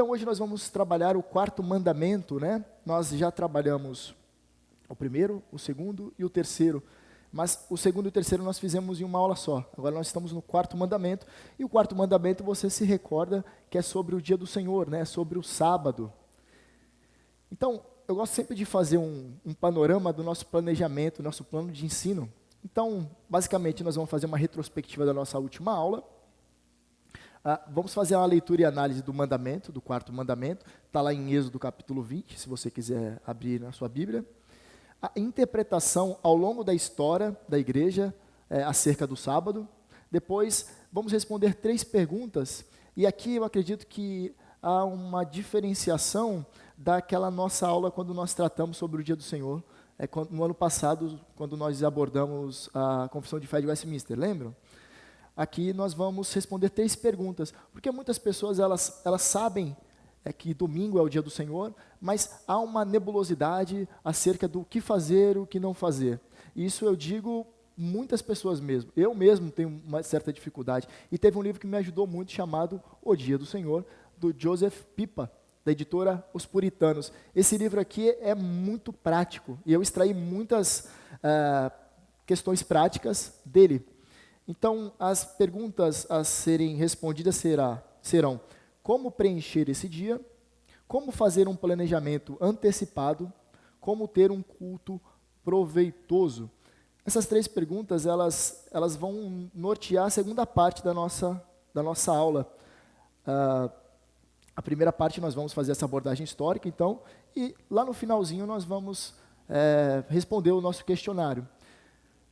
Então hoje nós vamos trabalhar o quarto mandamento, né? Nós já trabalhamos o primeiro, o segundo e o terceiro, mas o segundo e o terceiro nós fizemos em uma aula só. Agora nós estamos no quarto mandamento, e o quarto mandamento você se recorda que é sobre o dia do Senhor, né? Sobre o sábado. Então, eu gosto sempre de fazer um panorama do nosso planejamento, nosso plano de ensino. Então, basicamente, nós vamos fazer uma retrospectiva da nossa última aula. Vamos fazer uma leitura e análise do mandamento, do quarto mandamento. Está lá em Êxodo capítulo 20, se você quiser abrir na sua Bíblia. A interpretação ao longo da história da igreja acerca do sábado. Depois, vamos responder 3 perguntas. E aqui eu acredito que há uma diferenciação daquela nossa aula quando nós tratamos sobre o dia do Senhor. No ano passado, quando nós abordamos a Confissão de Fé de Westminster, lembram? Aqui nós vamos responder 3 perguntas, porque muitas pessoas elas sabem que domingo é o dia do Senhor, mas há uma nebulosidade acerca do que fazer, o que não fazer. Isso eu digo muitas pessoas mesmo. Eu mesmo tenho uma certa dificuldade. E teve um livro que me ajudou muito chamado O Dia do Senhor, do Joseph Pipa, da editora Os Puritanos. Esse livro aqui é muito prático e eu extraí muitas questões práticas dele. Então, as perguntas a serem respondidas serão: como preencher esse dia? Como fazer um planejamento antecipado? Como ter um culto proveitoso? Essas 3 perguntas, elas vão nortear a segunda parte da nossa aula. A primeira parte nós vamos fazer essa abordagem histórica, então, e lá no finalzinho nós vamos responder o nosso questionário.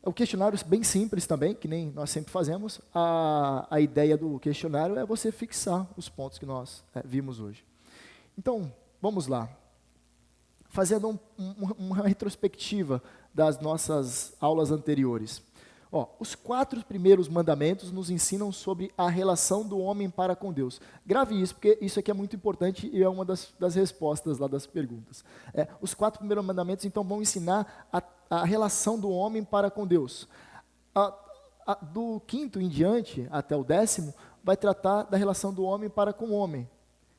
O questionário é bem simples também, que nem nós sempre fazemos. A ideia do questionário é você fixar os pontos que nós vimos hoje. Então, vamos lá. Fazendo uma retrospectiva das nossas aulas anteriores. Os 4 primeiros mandamentos nos ensinam sobre a relação do homem para com Deus. Grave isso, porque isso aqui é muito importante e é uma das respostas lá das perguntas. Os 4 primeiros mandamentos, então, vão ensinar a relação do homem para com Deus. Do 5º em diante, até o 10º, vai tratar da relação do homem para com o homem.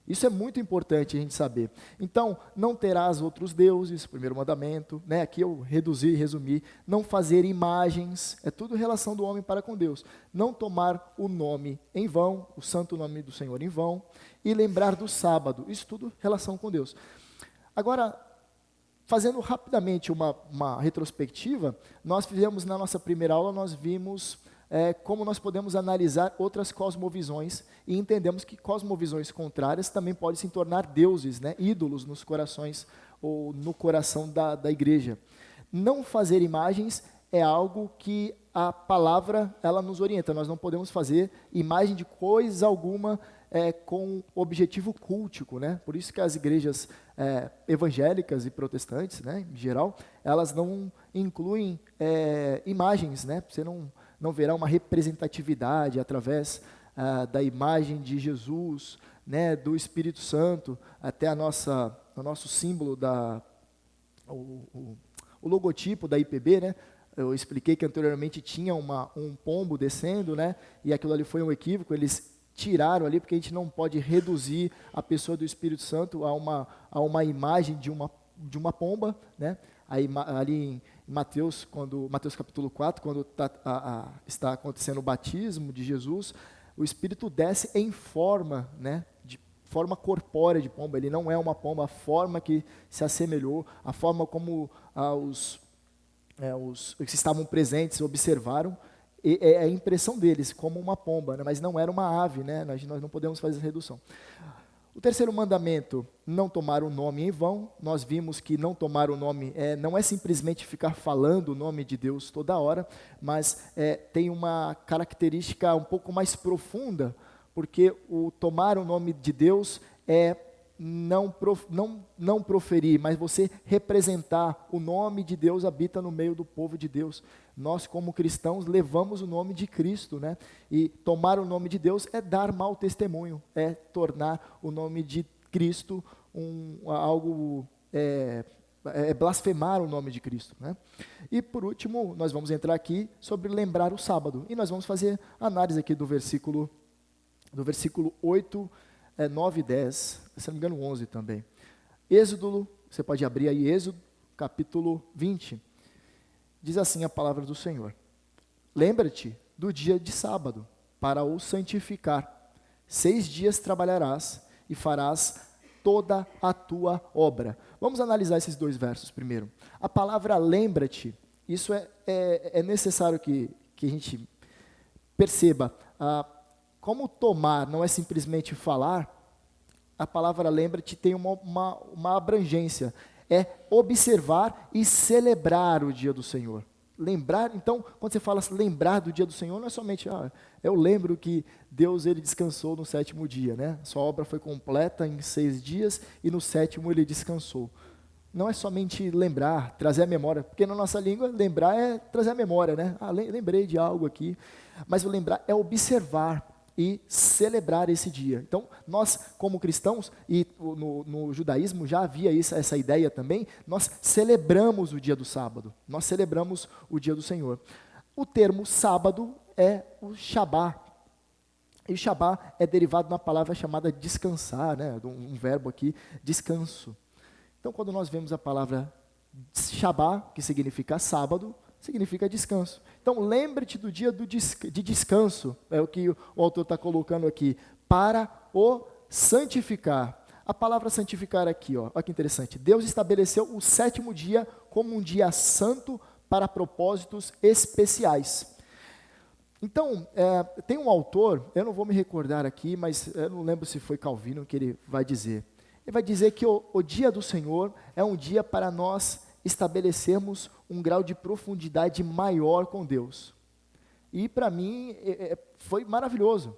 Isso é muito importante a gente saber. Então, não terás outros deuses, primeiro mandamento, né? Aqui eu resumi, não fazer imagens, é tudo relação do homem para com Deus. Não tomar o nome em vão, o santo nome do Senhor em vão, e lembrar do sábado, isso tudo relação com Deus. Agora, fazendo rapidamente uma retrospectiva, nós fizemos na nossa primeira aula, nós vimos como nós podemos analisar outras cosmovisões e entendemos que cosmovisões contrárias também podem se tornar deuses, né, ídolos nos corações ou no coração da igreja. Não fazer imagens é algo que a palavra ela nos orienta. Nós não podemos fazer imagem de coisa alguma com objetivo cultico, né? Por isso que as igrejas evangélicas e protestantes, né, em geral, elas não incluem imagens, né? Você não verá uma representatividade através da imagem de Jesus, né, do Espírito Santo, até o nosso símbolo, o logotipo da IPB, né? Eu expliquei que anteriormente tinha um pombo descendo, né, e aquilo ali foi um equívoco, eles tiraram ali, porque a gente não pode reduzir a pessoa do Espírito Santo a uma imagem de uma pomba, né? Aí, ali em Mateus capítulo 4, quando está acontecendo o batismo de Jesus, o Espírito desce em forma, né, de forma corpórea de pomba. Ele não é uma pomba, a forma que se assemelhou, a forma como os que estavam presentes observaram, é a impressão deles como uma pomba, né, mas não era uma ave, né, nós não podemos fazer essa redução. O terceiro mandamento, não tomar o nome em vão. Nós vimos que não tomar o nome não é simplesmente ficar falando o nome de Deus toda hora, mas tem uma característica um pouco mais profunda, porque o tomar o nome de Deus é não proferir, mas você representar. O nome de Deus habita no meio do povo de Deus. Nós, como cristãos, levamos o nome de Cristo, né? E tomar o nome de Deus é dar mau testemunho, é tornar o nome de Cristo algo, blasfemar o nome de Cristo, né? E por último, nós vamos entrar aqui sobre lembrar o sábado, e nós vamos fazer análise aqui do versículo 8 9 e 10, se não me engano 11 também. Êxodo, você pode abrir aí Êxodo, capítulo 20. Diz assim a palavra do Senhor: lembra-te do dia de sábado, para o santificar. 6 dias trabalharás e farás toda a tua obra. Vamos analisar esses 2 versos primeiro. A palavra lembra-te, isso é necessário que a gente perceba. Como tomar não é simplesmente falar, a palavra lembra-te tem uma abrangência. É observar e celebrar o dia do Senhor. Lembrar, então, quando você fala lembrar do dia do Senhor, não é somente, eu lembro que Deus ele descansou no 7º dia, né? Sua obra foi completa em 6 dias e no 7º ele descansou. Não é somente lembrar, trazer a memória, porque na nossa língua, lembrar é trazer a memória, né? Lembrei de algo aqui. Mas o lembrar é observar e celebrar esse dia. Então, nós como cristãos, e no judaísmo já havia essa ideia também, nós celebramos o dia do sábado, nós celebramos o dia do Senhor. O termo sábado é o Shabá, e o Shabá é derivado de uma palavra chamada descansar, né? Um verbo aqui, descanso. Então, quando nós vemos a palavra Shabá, que significa sábado, significa descanso. Então, lembre-te do dia de descanso, é o que o autor está colocando aqui, para o santificar. A palavra santificar aqui, olha que interessante. Deus estabeleceu o 7º dia como um dia santo para propósitos especiais. Então, tem um autor, eu não vou me recordar aqui, mas eu não lembro se foi Calvino que ele vai dizer. Ele vai dizer que o dia do Senhor é um dia para nós estabelecermos um grau de profundidade maior com Deus. E para mim foi maravilhoso.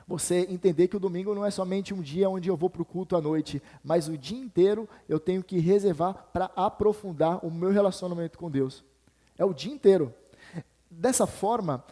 Você entender que o domingo não é somente um dia onde eu vou para o culto à noite, mas o dia inteiro eu tenho que reservar para aprofundar o meu relacionamento com Deus. É o dia inteiro. Dessa forma,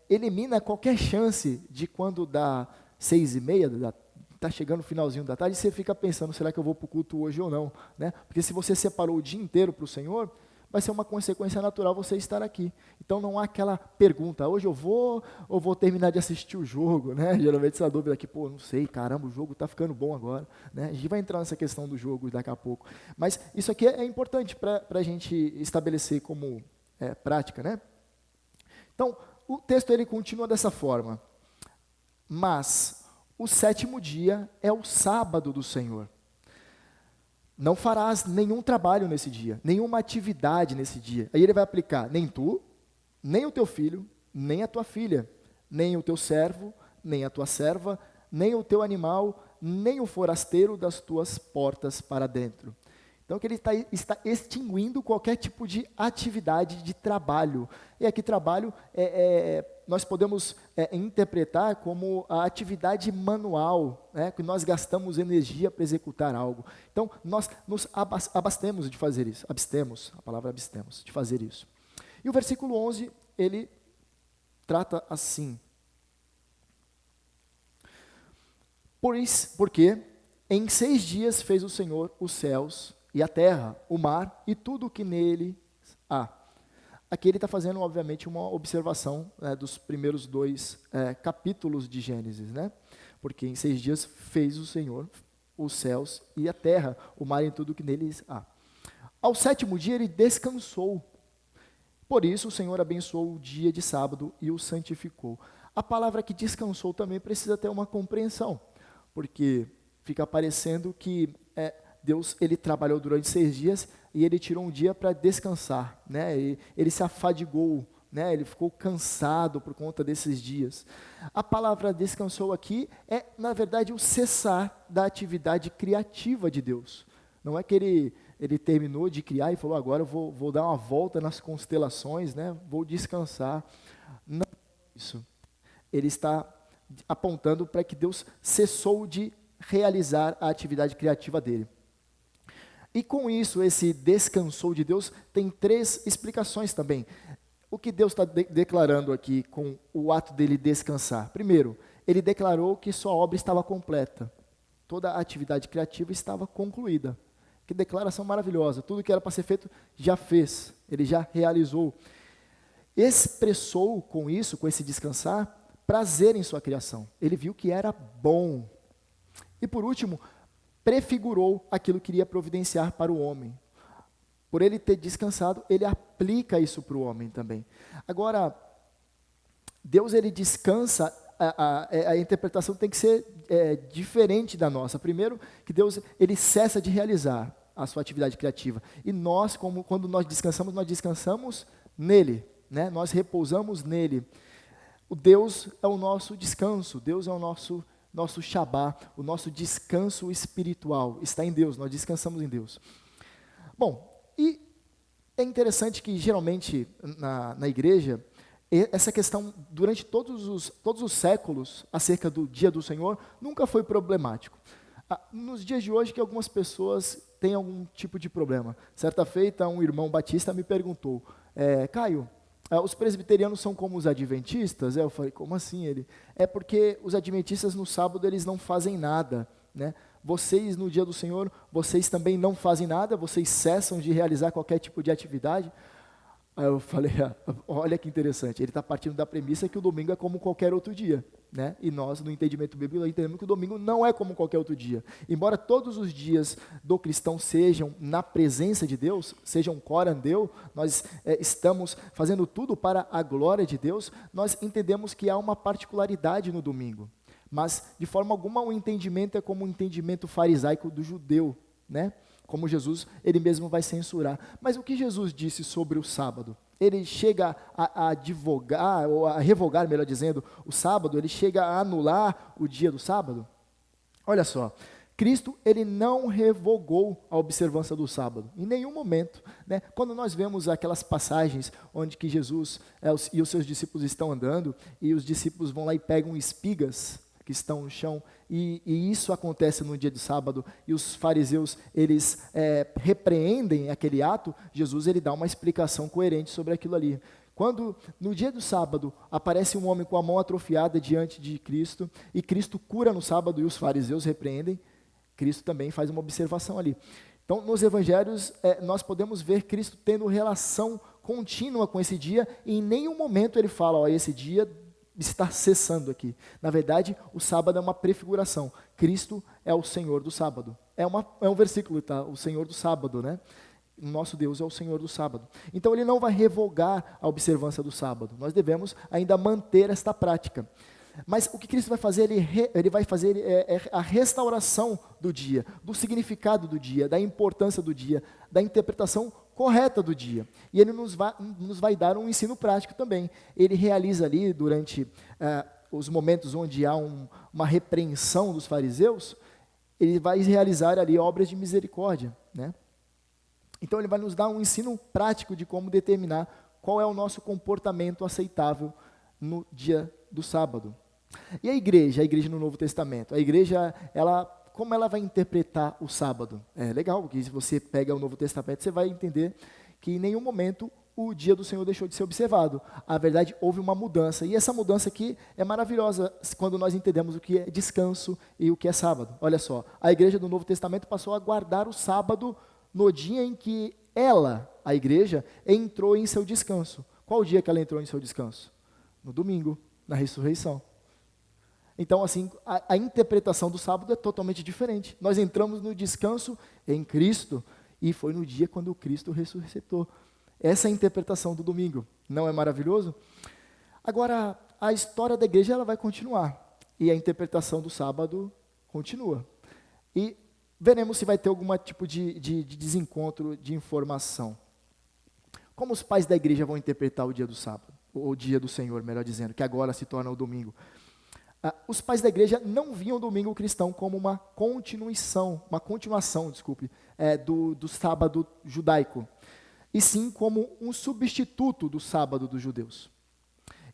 elimina qualquer chance de quando dá 6h30, está chegando o finalzinho da tarde, e você fica pensando, será que eu vou para o culto hoje ou não? Né? Porque se você separou o dia inteiro para o Senhor, vai ser uma consequência natural você estar aqui. Então não há aquela pergunta, hoje eu vou ou vou terminar de assistir o jogo? Né? Geralmente essa dúvida aqui, não sei, caramba, o jogo está ficando bom agora. Né? A gente vai entrar nessa questão do jogo daqui a pouco. Mas isso aqui é importante para a gente estabelecer como prática. Né? Então, o texto ele continua dessa forma. Mas o 7º dia é o sábado do Senhor. Não farás nenhum trabalho nesse dia, nenhuma atividade nesse dia. Aí ele vai aplicar, nem tu, nem o teu filho, nem a tua filha, nem o teu servo, nem a tua serva, nem o teu animal, nem o forasteiro das tuas portas para dentro. Então, que ele está extinguindo qualquer tipo de atividade de trabalho. E aqui trabalho, nós podemos interpretar como a atividade manual, né, que nós gastamos energia para executar algo. Então, nós nos abstemos de fazer isso. Abstemos, a palavra abstemos, de fazer isso. E o versículo 11, ele trata assim. Porque em 6 dias fez o Senhor os céus e a terra, o mar e tudo o que nele há. Aqui ele está fazendo, obviamente, uma observação dos primeiros 2 capítulos de Gênesis, né? Porque em 6 dias fez o Senhor os céus e a terra, o mar e tudo o que neles há. Ao 7º dia ele descansou. Por isso o Senhor abençoou o dia de sábado e o santificou. A palavra que descansou também precisa ter uma compreensão, porque fica parecendo que Deus ele trabalhou durante 6 dias e ele tirou um dia para descansar, né? E ele se afadigou, né? Ele ficou cansado por conta desses dias. A palavra descansou aqui é, na verdade, o cessar da atividade criativa de Deus. Não é que ele terminou de criar e falou, agora eu vou dar uma volta nas constelações, né? Vou descansar. Não é isso. Ele está apontando para que Deus cessou de realizar a atividade criativa dele. E com isso, esse descansou de Deus tem 3 explicações também. O que Deus está declarando aqui com o ato dele descansar? Primeiro, ele declarou que sua obra estava completa. Toda a atividade criativa estava concluída. Que declaração maravilhosa. Tudo que era para ser feito, já fez. Ele já realizou. Expressou com isso, com esse descansar, prazer em sua criação. Ele viu que era bom. E por último, prefigurou aquilo que iria providenciar para o homem. Por ele ter descansado, ele aplica isso para o homem também. Agora, Deus ele descansa, a interpretação tem que ser diferente da nossa. Primeiro, que Deus ele cessa de realizar a sua atividade criativa. E nós, quando nós descansamos nele, né? Nós repousamos nele. O Deus é o nosso descanso, Deus é o nosso Shabá, o nosso descanso espiritual está em Deus, nós descansamos em Deus. Bom, e é interessante que geralmente na igreja, essa questão durante todos os séculos acerca do dia do Senhor nunca foi problemático. Nos dias de hoje que algumas pessoas têm algum tipo de problema. Certa feita um irmão batista me perguntou, Caio, os presbiterianos são como os adventistas? Eu falei, como assim? Ele, porque os adventistas no sábado eles não fazem nada, né? Vocês no dia do Senhor, vocês também não fazem nada, vocês cessam de realizar qualquer tipo de atividade. Aí eu falei, olha que interessante, ele está partindo da premissa que o domingo é como qualquer outro dia, né? E nós, no entendimento bíblico, entendemos que o domingo não é como qualquer outro dia. Embora todos os dias do cristão sejam na presença de Deus, sejam corandeu, nós estamos fazendo tudo para a glória de Deus, nós entendemos que há uma particularidade no domingo. Mas, de forma alguma, o entendimento é como o entendimento farisaico do judeu, né? Como Jesus, ele mesmo vai censurar. Mas o que Jesus disse sobre o sábado? Ele chega a advogar, ou a revogar, melhor dizendo, o sábado? Ele chega a anular o dia do sábado? Olha só, Cristo, ele não revogou a observância do sábado, em nenhum momento, né? Quando nós vemos aquelas passagens onde que Jesus e os seus discípulos estão andando, e os discípulos vão lá e pegam espigas que estão no chão, e isso acontece no dia do sábado, e os fariseus, eles repreendem aquele ato, Jesus ele dá uma explicação coerente sobre aquilo ali. Quando no dia do sábado aparece um homem com a mão atrofiada diante de Cristo, e Cristo cura no sábado e os fariseus repreendem, Cristo também faz uma observação ali. Então, nos evangelhos, nós podemos ver Cristo tendo relação contínua com esse dia, e em nenhum momento ele fala, esse dia está cessando aqui. Na verdade, o sábado é uma prefiguração. Cristo é o Senhor do sábado. É um versículo, tá? O Senhor do sábado, né? Nosso Deus é o Senhor do sábado. Então, ele não vai revogar a observância do sábado. Nós devemos ainda manter esta prática. Mas o que Cristo vai fazer? Ele vai fazer a restauração do dia, do significado do dia, da importância do dia, da interpretação correta do dia. E ele nos vai dar um ensino prático também. Ele realiza ali, durante os momentos onde há uma repreensão dos fariseus, ele vai realizar ali obras de misericórdia, né? Então ele vai nos dar um ensino prático de como determinar qual é o nosso comportamento aceitável no dia do sábado. E a igreja no Novo Testamento? A igreja, como ela vai interpretar o sábado? É legal, porque se você pega o Novo Testamento, você vai entender que em nenhum momento o dia do Senhor deixou de ser observado. Na verdade, houve uma mudança, e essa mudança aqui é maravilhosa, quando nós entendemos o que é descanso e o que é sábado. Olha só, a igreja do Novo Testamento passou a guardar o sábado no dia em que a igreja, entrou em seu descanso. Qual o dia que ela entrou em seu descanso? No domingo, na ressurreição. Então, assim, a interpretação do sábado é totalmente diferente. Nós entramos no descanso em Cristo, e foi no dia quando o Cristo ressuscitou. Essa é a interpretação do domingo. Não é maravilhoso? Agora, a história da igreja ela vai continuar, e a interpretação do sábado continua. E veremos se vai ter algum tipo de desencontro de informação. Como os pais da igreja vão interpretar o dia do sábado, ou o dia do Senhor, melhor dizendo, que agora se torna o domingo? Os pais da igreja não viam o domingo cristão como uma continuação, do sábado judaico, e sim como um substituto do sábado dos judeus.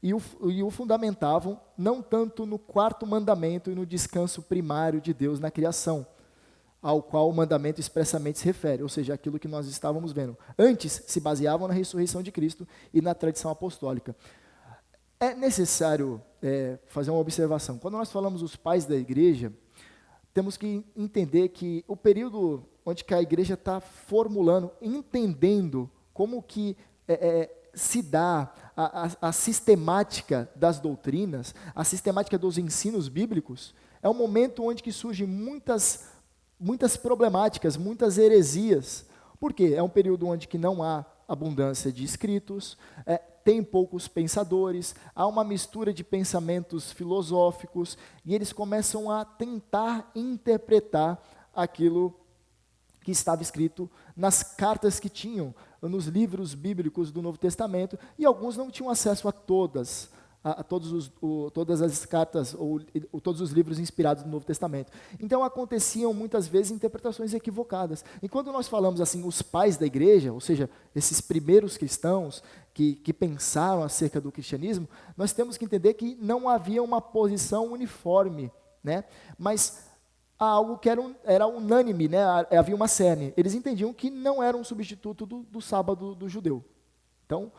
E o fundamentavam não tanto no quarto mandamento e no descanso primário de Deus na criação, ao qual o mandamento expressamente se refere, ou seja, aquilo que nós estávamos vendo. Antes, se baseavam na ressurreição de Cristo e na tradição apostólica. É necessário fazer uma observação. Quando nós falamos os pais da igreja, temos que entender que o período onde que a igreja está formulando, entendendo como que se dá a sistemática das doutrinas, a sistemática dos ensinos bíblicos, é um momento onde que surgem muitas problemáticas, muitas heresias. Por quê? É um período onde que não há abundância de escritos, tem poucos pensadores, há uma mistura de pensamentos filosóficos, e eles começam a tentar interpretar aquilo que estava escrito nas cartas que tinham, nos livros bíblicos do Novo Testamento, e alguns não tinham acesso a todas as cartas ou todos os livros inspirados no Novo Testamento. Então aconteciam muitas vezes interpretações equivocadas. E quando nós falamos assim, os pais da igreja, ou seja, esses primeiros cristãos que pensaram acerca do cristianismo, nós temos que entender que não havia uma posição uniforme, né? Mas algo que era unânime, né? Havia uma cerne. Eles entendiam que não era um substituto do sábado do judeu. Então,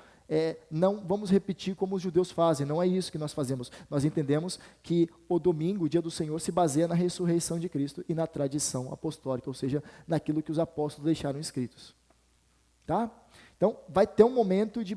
não vamos repetir como os judeus fazem, não é isso que nós fazemos. Nós entendemos que o domingo, o dia do Senhor, se baseia na ressurreição de Cristo e na tradição apostólica, ou seja, naquilo que os apóstolos deixaram escritos. Tá? Então, vai ter um momento de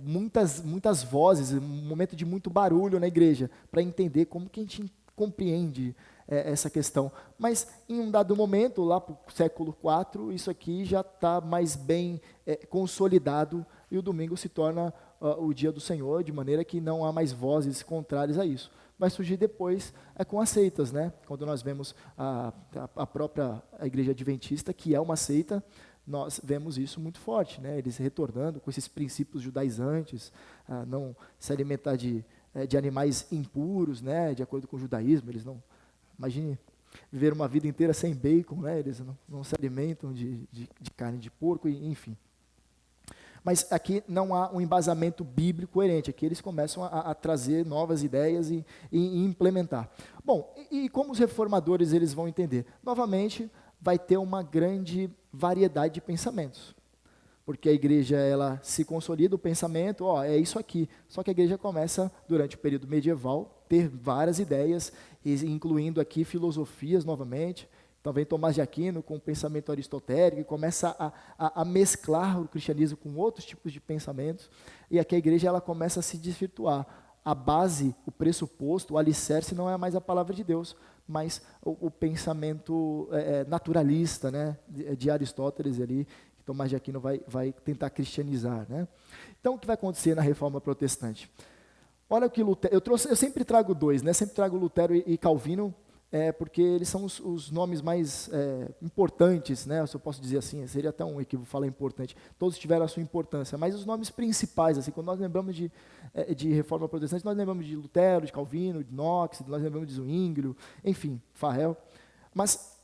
muitas vozes, um momento de muito barulho na igreja, para entender como que a gente compreende essa questão. Mas, em um dado momento, lá para o século IV, isso aqui já está mais bem consolidado, e o domingo se torna o dia do Senhor, de maneira que não há mais vozes contrárias a isso. Vai surgir depois com as seitas, né? Quando nós vemos a própria igreja adventista, que é uma seita, nós vemos isso muito forte, né? Eles retornando com esses princípios judaizantes, não se alimentar de animais impuros, né? De acordo com o judaísmo, eles não... Imagine viver uma vida inteira sem bacon, né? Eles não se alimentam de carne de porco, enfim. Mas aqui não há um embasamento bíblico coerente, aqui eles começam a trazer novas ideias e implementar. Bom, e como os reformadores eles vão entender? Novamente, vai ter uma grande variedade de pensamentos, porque a igreja ela se consolida o pensamento, é isso aqui, só que a igreja começa, durante o período medieval, ter várias ideias, incluindo aqui filosofias novamente. Então vem Tomás de Aquino com o pensamento aristotélico e começa a mesclar o cristianismo com outros tipos de pensamentos, e aqui a igreja ela começa a se desvirtuar. A base, o pressuposto, o alicerce não é mais a palavra de Deus, mas o pensamento naturalista, né, de Aristóteles ali, que Tomás de Aquino vai tentar cristianizar, né? Então o que vai acontecer na Reforma Protestante? Olha o que Lutero, eu sempre trago dois, né? Sempre trago Lutero e Calvino, porque eles são os nomes mais importantes, né? Se eu posso dizer assim, seria até um equívoco falar importante. Todos tiveram a sua importância, mas os nomes principais, assim, quando nós lembramos de Reforma Protestante, nós lembramos de Lutero, de Calvino, de Knox, nós lembramos de Zwinglio, enfim, Farel. Mas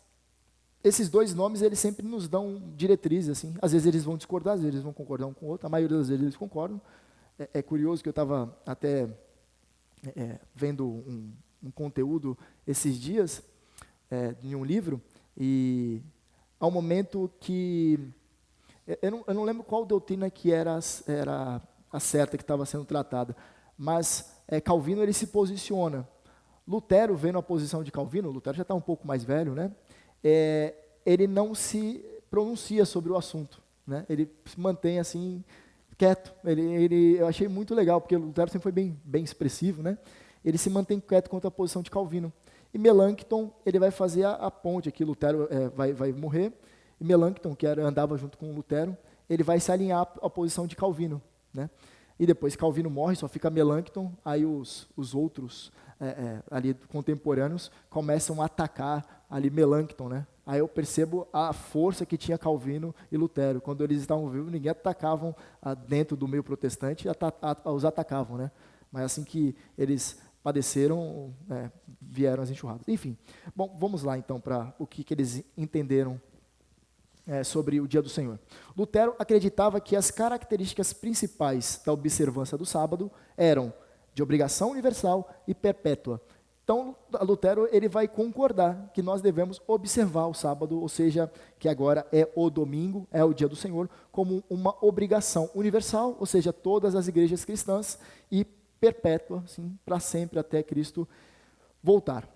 esses dois nomes, eles sempre nos dão diretrizes, assim. Às vezes eles vão discordar, às vezes eles vão concordar um com o outro, a maioria das vezes eles concordam. É curioso que eu estava até vendo um conteúdo esses dias, em um livro, e há um momento que, eu não lembro qual doutrina que era a certa que estava sendo tratada, mas Calvino ele se posiciona. Lutero, vendo a posição de Calvino, Lutero já está um pouco mais velho, né? Ele não se pronuncia sobre o assunto, né? Ele se mantém assim, quieto. Eu achei muito legal, porque Lutero sempre foi bem expressivo, né? Ele se mantém quieto contra a posição de Calvino. E Melanchthon, ele vai fazer a ponte aqui, Lutero vai morrer, e Melanchthon, que andava junto com Lutero, ele vai se alinhar à posição de Calvino, né? E depois Calvino morre, só fica Melanchthon, aí os outros ali contemporâneos começam a atacar ali Melanchthon, né? Aí eu percebo a força que tinha Calvino e Lutero. Quando eles estavam vivos, ninguém atacavam dentro do meio protestante, os atacavam, né? Mas assim que eles padeceram, vieram as enxurradas. Enfim, bom, vamos lá então para o que eles entenderam sobre o dia do Senhor. Lutero acreditava que as características principais da observância do sábado eram de obrigação universal e perpétua. Então, Lutero ele vai concordar que nós devemos observar o sábado, ou seja, que agora é o domingo, é o dia do Senhor, como uma obrigação universal, ou seja, todas as igrejas cristãs, e perpétua, assim, para sempre, até Cristo voltar.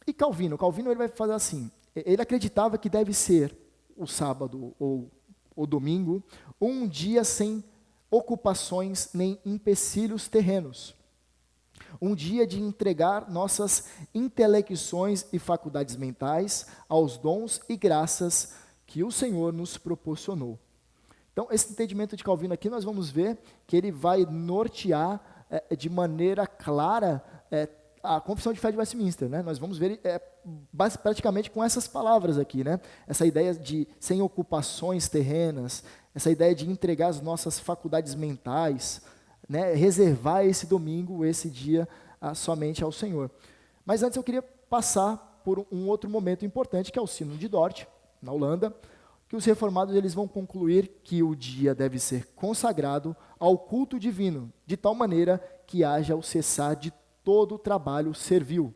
E Calvino ele vai fazer assim, ele acreditava que deve ser o sábado ou o domingo um dia sem ocupações nem empecilhos terrenos. Um dia de entregar nossas intelecções e faculdades mentais aos dons e graças que o Senhor nos proporcionou. Então, esse entendimento de Calvino aqui, nós vamos ver que ele vai nortear de maneira clara a Confissão de Fé de Westminster, né? Nós vamos ver praticamente com essas palavras aqui, né? Essa ideia de sem ocupações terrenas, essa ideia de entregar as nossas faculdades mentais, né? Reservar esse domingo, esse dia, somente ao Senhor. Mas antes eu queria passar por um outro momento importante, que é o Sínodo de Dort, na Holanda, que os reformados eles vão concluir que o dia deve ser consagrado ao culto divino, de tal maneira que haja o cessar de todo o trabalho servil,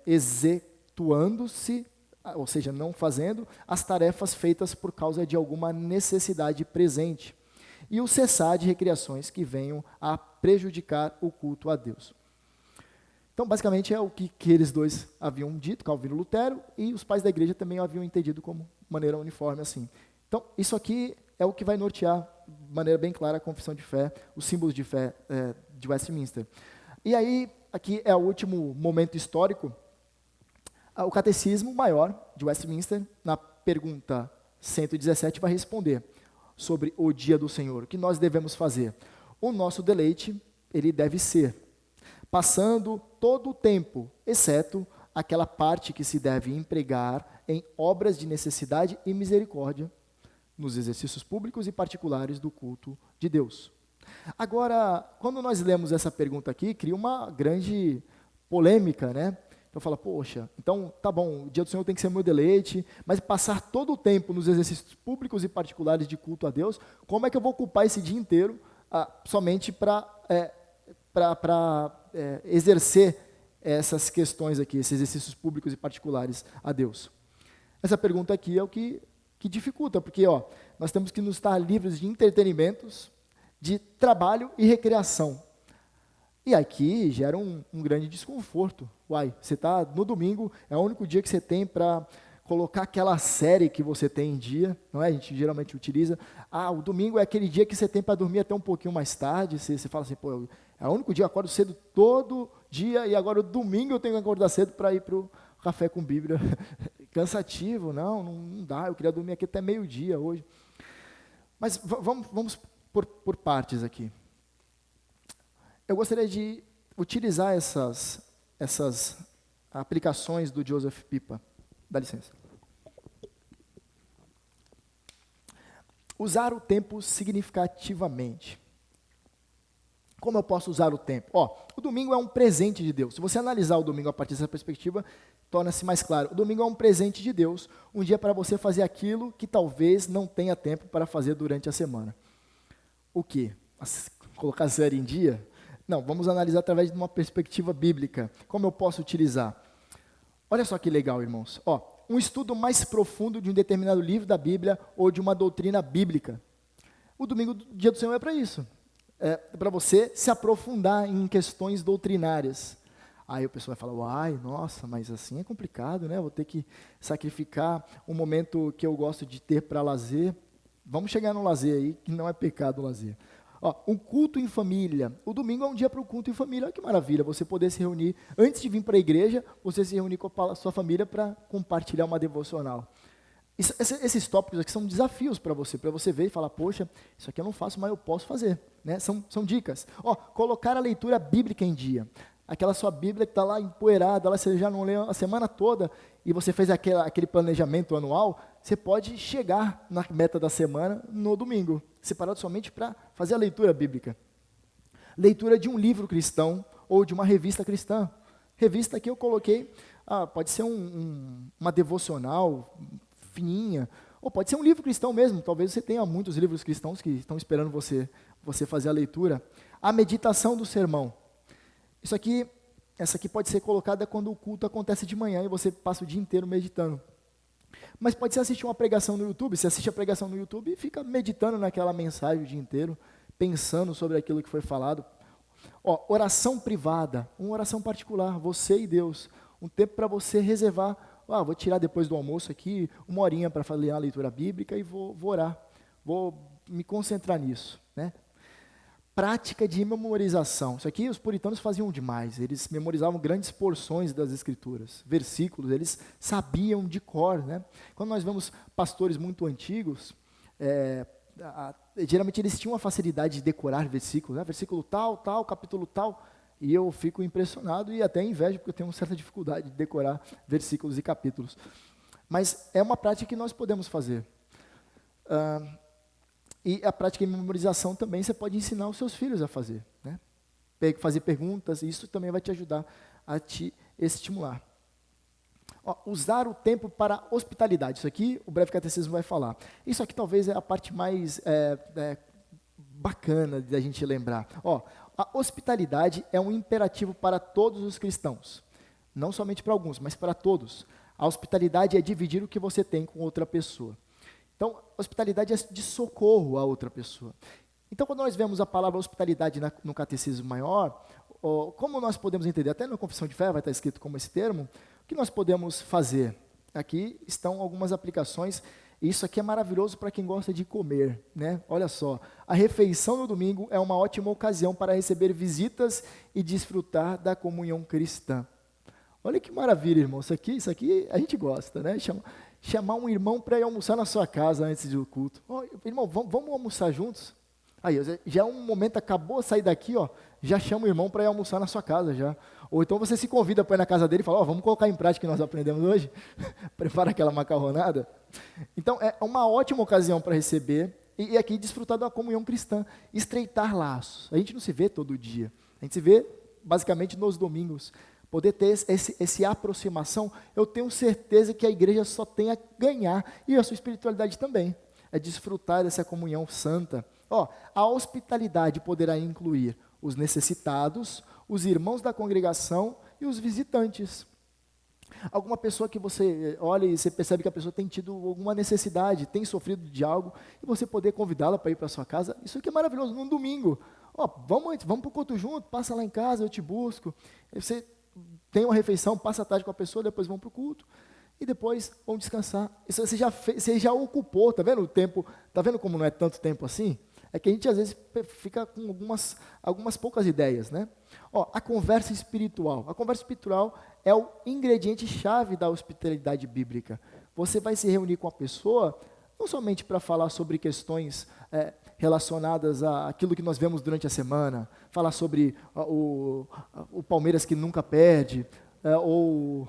execuando-se, ou seja, não fazendo, as tarefas feitas por causa de alguma necessidade presente, e o cessar de recriações que venham a prejudicar o culto a Deus. Então, basicamente, é o que eles dois haviam dito, Calvino e Lutero, e os pais da igreja também haviam entendido como maneira uniforme assim. Então, isso aqui é o que vai nortear, de maneira bem clara, a confissão de fé, os símbolos de fé de Westminster. E aí, aqui é o último momento histórico, o Catecismo Maior de Westminster, na pergunta 117, vai responder sobre o dia do Senhor. O que nós devemos fazer? O nosso deleite, ele deve ser passando todo o tempo, exceto aquela parte que se deve empregar em obras de necessidade e misericórdia, nos exercícios públicos e particulares do culto de Deus. Agora, quando nós lemos essa pergunta aqui, cria uma grande polêmica, né? Então fala, poxa, então tá bom, o dia do Senhor tem que ser meu deleite, mas passar todo o tempo nos exercícios públicos e particulares de culto a Deus, como é que eu vou ocupar esse dia inteiro somente para exercer essas questões aqui, esses exercícios públicos e particulares a Deus? Essa pergunta aqui é o que dificulta, porque nós temos que nos estar livres de entretenimentos, de trabalho e recreação. E aqui gera um grande desconforto. Uai, você está no domingo, é o único dia que você tem para colocar aquela série que você tem em dia, não é? A gente geralmente utiliza. O domingo é aquele dia que você tem para dormir até um pouquinho mais tarde. Você fala assim, pô, é o único dia, eu acordo cedo todo dia e agora o domingo eu tenho que acordar cedo para ir para o café com Bíblia. Cansativo, não dá, eu queria dormir aqui até meio-dia hoje. Mas vamos por partes aqui. Eu gostaria de utilizar essas aplicações do Joseph Pipa. Dá licença. Usar o tempo significativamente. Como eu posso usar o tempo? O domingo é um presente de Deus. Se você analisar o domingo a partir dessa perspectiva, torna-se mais claro. O domingo é um presente de Deus, um dia para você fazer aquilo que talvez não tenha tempo para fazer durante a semana. O quê? Colocar a série em dia? Não, vamos analisar através de uma perspectiva bíblica. Como eu posso utilizar? Olha só que legal, irmãos. Um estudo mais profundo de um determinado livro da Bíblia ou de uma doutrina bíblica. O domingo, dia do Senhor, é para isso. É para você se aprofundar em questões doutrinárias. Aí o pessoal vai falar, uai, nossa, mas assim é complicado, né? Vou ter que sacrificar um momento que eu gosto de ter para lazer. Vamos chegar no lazer aí, que não é pecado o lazer. Um culto em família. O domingo é um dia para o culto em família. Olha que maravilha, você poder se reunir, antes de vir para a igreja, você se reunir com a sua família para compartilhar uma devocional. Esses tópicos aqui são desafios para você ver e falar, poxa, isso aqui eu não faço, mas eu posso fazer. Né? São dicas. Colocar a leitura bíblica em dia. Aquela sua Bíblia que está lá empoeirada, você já não leu a semana toda, e você fez aquele planejamento anual, você pode chegar na meta da semana no domingo, separado somente para fazer a leitura bíblica. Leitura de um livro cristão ou de uma revista cristã. Revista que eu coloquei, pode ser uma devocional fininha, ou pode ser um livro cristão mesmo. Talvez você tenha muitos livros cristãos que estão esperando você fazer a leitura. A meditação do sermão. Essa aqui pode ser colocada quando o culto acontece de manhã e você passa o dia inteiro meditando. Mas pode ser assistir uma pregação no YouTube. Você assiste a pregação no YouTube e fica meditando naquela mensagem o dia inteiro, pensando sobre aquilo que foi falado. Oração privada, uma oração particular, você e Deus. Um tempo para você reservar. Vou tirar depois do almoço aqui, 1 horinha para fazer a leitura bíblica e vou orar. Vou me concentrar nisso. Né? prática de memorização. Isso aqui os puritanos faziam demais. Eles memorizavam grandes porções das escrituras, versículos, eles sabiam de cor, né? Quando nós vemos pastores muito antigos, geralmente eles tinham a facilidade de decorar versículos, né? Versículo tal, tal, capítulo tal, e eu fico impressionado e até invejo, porque eu tenho uma certa dificuldade de decorar versículos e capítulos. Mas é uma prática que nós podemos fazer. E a prática de memorização também você pode ensinar os seus filhos a fazer, né? Fazer perguntas, e isso também vai te ajudar a te estimular. Usar o tempo para hospitalidade. Isso aqui o breve catecismo vai falar. Isso aqui talvez é a parte mais bacana da gente lembrar. A hospitalidade é um imperativo para todos os cristãos. Não somente para alguns, mas para todos. A hospitalidade é dividir o que você tem com outra pessoa. Então, hospitalidade é de socorro a outra pessoa. Então, quando nós vemos a palavra hospitalidade no catecismo maior, como nós podemos entender? Até na confissão de fé vai estar escrito como esse termo. O que nós podemos fazer? Aqui estão algumas aplicações. E isso aqui é maravilhoso para quem gosta de comer, né? Olha só, a refeição no domingo é uma ótima ocasião para receber visitas e desfrutar da comunhão cristã. Olha que maravilha, irmão. Isso aqui a gente gosta, né? Chamar um irmão para ir almoçar na sua casa antes do culto. Irmão, vamos almoçar juntos? Aí, já é um momento, acabou de sair daqui, já chama o irmão para ir almoçar na sua casa já. Ou então você se convida para ir na casa dele e fala, vamos colocar em prática o que nós aprendemos hoje. Prepara aquela macarronada. Então, é uma ótima ocasião para receber e aqui desfrutar da comunhão cristã, estreitar laços. A gente não se vê todo dia, a gente se vê basicamente nos domingos. Poder ter essa aproximação, eu tenho certeza que a igreja só tem a ganhar, e a sua espiritualidade também, é desfrutar dessa comunhão santa. A hospitalidade poderá incluir os necessitados, os irmãos da congregação e os visitantes. Alguma pessoa que você olha e você percebe que a pessoa tem tido alguma necessidade, tem sofrido de algo, e você poder convidá-la para ir para a sua casa, isso aqui é maravilhoso, num domingo. Vamos para o culto junto, passa lá em casa, eu te busco. Você tem uma refeição, passa a tarde com a pessoa, depois vão para o culto, e depois vão descansar. Isso você já ocupou, tá vendo o tempo? Tá vendo como não é tanto tempo assim? É que a gente às vezes fica com algumas poucas ideias, né? A conversa espiritual. A conversa espiritual é o ingrediente-chave da hospitalidade bíblica. Você vai se reunir com a pessoa, não somente para falar sobre questões relacionadas àquilo que nós vemos durante a semana, falar sobre o Palmeiras que nunca perde, ou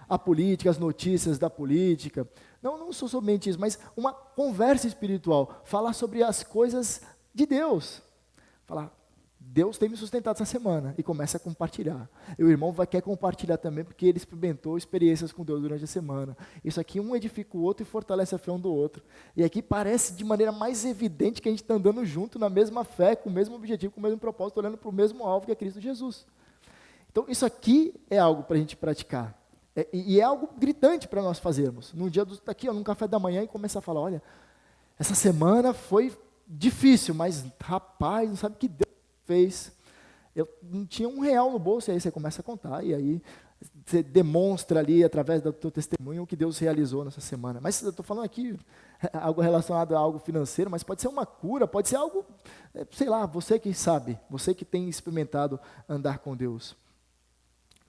a política, as notícias da política. Não sou somente isso, mas uma conversa espiritual, falar sobre as coisas de Deus. Falar, Deus tem me sustentado essa semana, e começa a compartilhar. E o irmão quer compartilhar também, porque ele experimentou experiências com Deus durante a semana. Isso aqui um edifica o outro e fortalece a fé um do outro. E aqui parece de maneira mais evidente que a gente está andando junto na mesma fé, com o mesmo objetivo, com o mesmo propósito, olhando para o mesmo alvo que é Cristo Jesus. Então isso aqui é algo para a gente praticar. E é algo gritante para nós fazermos. Num dia aqui, num café da manhã, e começar a falar, olha, essa semana foi difícil, mas rapaz, não sabe o que Deus fez. Eu não tinha R$1 no bolso, e aí você começa a contar, e aí você demonstra ali, através do teu testemunho, o que Deus realizou nessa semana. Mas eu estou falando aqui algo relacionado a algo financeiro, mas pode ser uma cura, pode ser algo, sei lá, você que sabe, você que tem experimentado andar com Deus.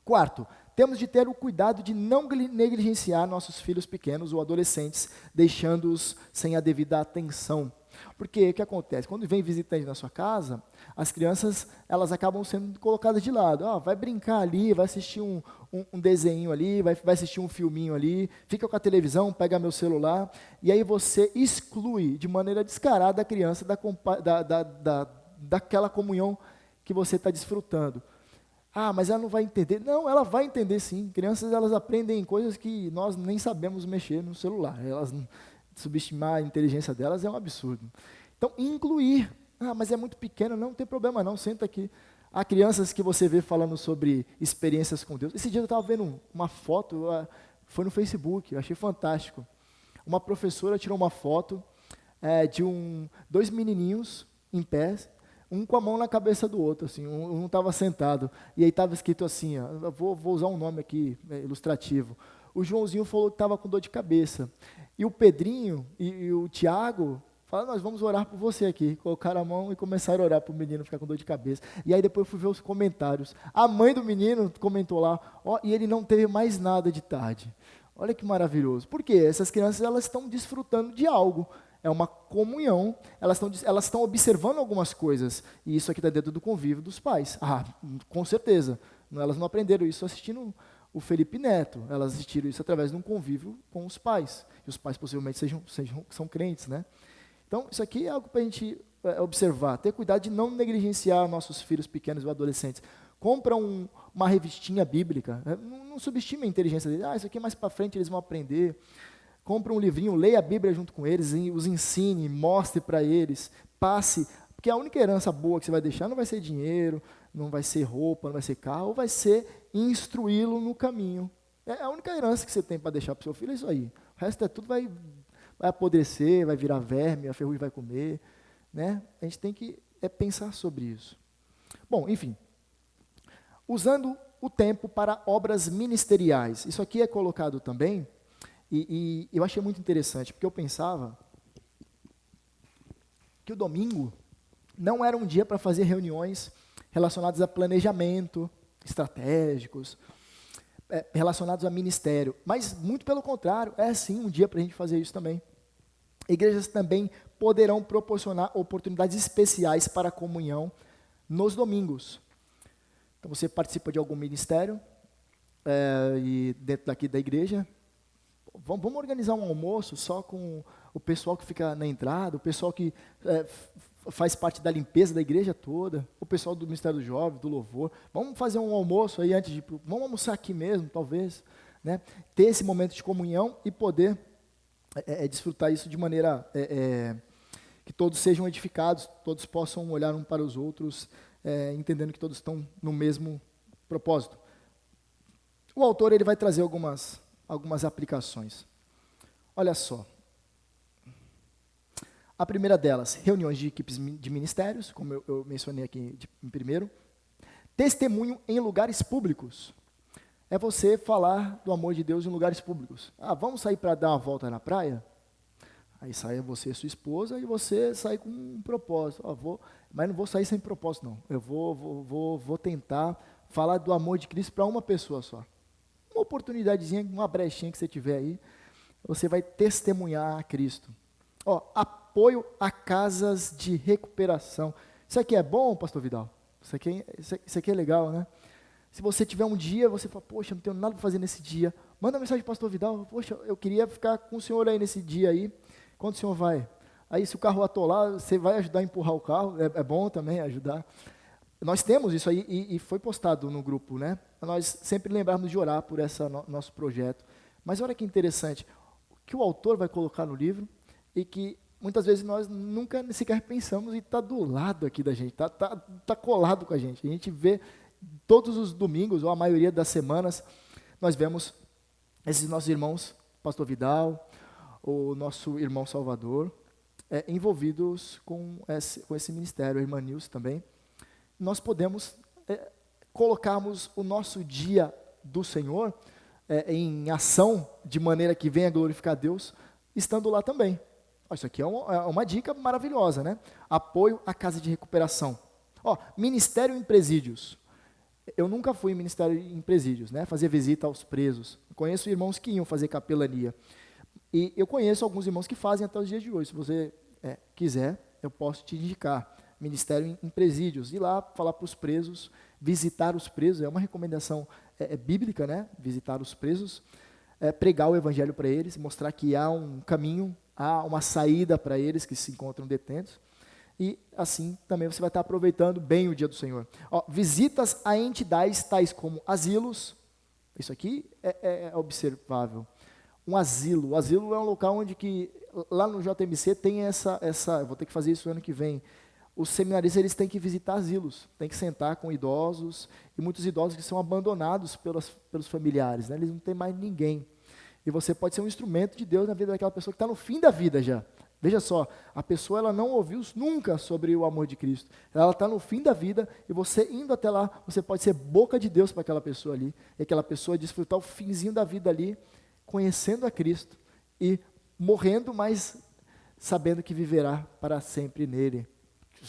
Quarto, temos de ter o cuidado de não negligenciar nossos filhos pequenos ou adolescentes, deixando-os sem a devida atenção. Porque o que acontece? Quando vem visitante na sua casa, as crianças elas acabam sendo colocadas de lado. Vai brincar ali, vai assistir um desenho ali, vai assistir um filminho ali, fica com a televisão, pega meu celular, e aí você exclui de maneira descarada a criança daquela comunhão que você está desfrutando. Mas ela não vai entender. Não, ela vai entender sim. Crianças, elas aprendem coisas que nós nem sabemos mexer no celular. Subestimar a inteligência delas é um absurdo. Então, incluir. Mas é muito pequena, não tem problema não, senta aqui. Há crianças que você vê falando sobre experiências com Deus. Esse dia eu estava vendo uma foto, foi no Facebook, eu achei fantástico. Uma professora tirou uma foto de dois menininhos em pé, um com a mão na cabeça do outro, assim, um estava sentado, e aí estava escrito assim, vou usar um nome aqui, ilustrativo. O Joãozinho falou que estava com dor de cabeça, e o Pedrinho e o Tiago Fala, nós vamos orar por você aqui. Colocaram a mão e começaram a orar para o menino ficar com dor de cabeça. E aí depois eu fui ver os comentários. A mãe do menino comentou lá, ó, e ele não teve mais nada de tarde. Olha que maravilhoso. Por quê? Essas crianças, elas estão desfrutando de algo. É uma comunhão, elas estão observando algumas coisas. E isso aqui está dentro do convívio dos pais. Ah, com certeza. Elas não aprenderam isso assistindo o Felipe Neto. Elas assistiram isso através de um convívio com os pais. E os pais possivelmente são crentes, né? Então, isso aqui é algo para a gente observar. Ter cuidado de não negligenciar nossos filhos pequenos ou adolescentes. Compra uma revistinha bíblica. Não subestime a inteligência deles. Ah, isso aqui mais para frente eles vão aprender. Compre um livrinho, leia a Bíblia junto com eles, os ensine, mostre para eles, passe, porque a única herança boa que você vai deixar não vai ser dinheiro, não vai ser roupa, não vai ser carro, vai ser instruí-lo no caminho. É a única herança que você tem para deixar para o seu filho, é isso aí. O resto é tudo vai apodrecer, vai virar verme, a ferrugem vai comer, né? A gente tem que pensar sobre isso. Bom, enfim, usando o tempo para obras ministeriais, isso aqui é colocado também. E eu achei muito interessante, porque eu pensava que o domingo não era um dia para fazer reuniões relacionadas a planejamento, estratégicos, relacionados a ministério, mas muito pelo contrário, é sim um dia para a gente fazer isso também. Igrejas também poderão proporcionar oportunidades especiais para a comunhão nos domingos. Então você participa de algum ministério, e dentro daqui da igreja, vamos organizar um almoço só com o pessoal que fica na entrada, o pessoal que faz parte da limpeza da igreja toda, o pessoal do Ministério do Jovem, do Louvor. Vamos fazer um almoço aí antes de... Vamos almoçar aqui mesmo, talvez. Né? Ter esse momento de comunhão e poder desfrutar isso de maneira que todos sejam edificados, todos possam olhar um para os outros, entendendo que todos estão no mesmo propósito. O autor ele vai trazer algumas aplicações. Olha só. A primeira delas, reuniões de equipes de ministérios, como eu mencionei aqui em primeiro. Testemunho em lugares públicos. É você falar do amor de Deus em lugares públicos. Ah, vamos sair para dar uma volta na praia? Aí sai você e sua esposa e você sai com um propósito. Mas não vou sair sem propósito, não. Eu vou tentar falar do amor de Cristo para uma pessoa só. Uma oportunidadezinha, uma brechinha que você tiver aí, você vai testemunhar a Cristo. Apoio a casas de recuperação. Isso aqui é bom, pastor Vidal? Isso aqui é legal, né? Se você tiver um dia, você fala, poxa, não tenho nada para fazer nesse dia. Manda uma mensagem para o pastor Vidal, poxa, eu queria ficar com o senhor aí nesse dia aí. Quando o senhor vai? Aí se o carro atolar, você vai ajudar a empurrar o carro, é bom também ajudar. Nós temos isso aí e foi postado no grupo, né? Nós sempre lembrarmos de orar por esse nosso projeto. Mas olha que interessante, o que o autor vai colocar no livro e que muitas vezes nós nunca sequer pensamos e está do lado aqui da gente, tá colado com a gente. A gente vê todos os domingos, ou a maioria das semanas, nós vemos esses nossos irmãos, pastor Vidal, o nosso irmão Salvador, envolvidos com esse ministério, a irmã Nilce também. Nós podemos colocarmos o nosso dia do Senhor em ação, de maneira que venha glorificar Deus, estando lá também. Isso aqui é uma dica maravilhosa, né? Apoio à casa de recuperação. Ministério em presídios. Eu nunca fui em ministério em presídios, né? Fazer visita aos presos. Conheço irmãos que iam fazer capelania. E eu conheço alguns irmãos que fazem até os dias de hoje. Se você quiser, eu posso te indicar. Ministério em presídios. Ir lá falar para os presos, visitar os presos. É uma recomendação bíblica, né? Visitar os presos. Pregar o evangelho para eles, mostrar que há um caminho, há uma saída para eles que se encontram detentos. E assim também você vai estar aproveitando bem o dia do Senhor. Visitas a entidades tais como asilos. Isso aqui é observável. Um asilo. O asilo é um local onde que, lá no JMC tem essa eu vou ter que fazer isso ano que vem. Os seminaristas eles têm que visitar asilos, têm que sentar com idosos, e muitos idosos que são abandonados pelos familiares, né? Eles não têm mais ninguém. E você pode ser um instrumento de Deus na vida daquela pessoa que está no fim da vida já. Veja só, a pessoa ela não ouviu nunca sobre o amor de Cristo. Ela está no fim da vida e você indo até lá, você pode ser boca de Deus para aquela pessoa ali. E aquela pessoa desfrutar o finzinho da vida ali, conhecendo a Cristo e morrendo, mas sabendo que viverá para sempre nele.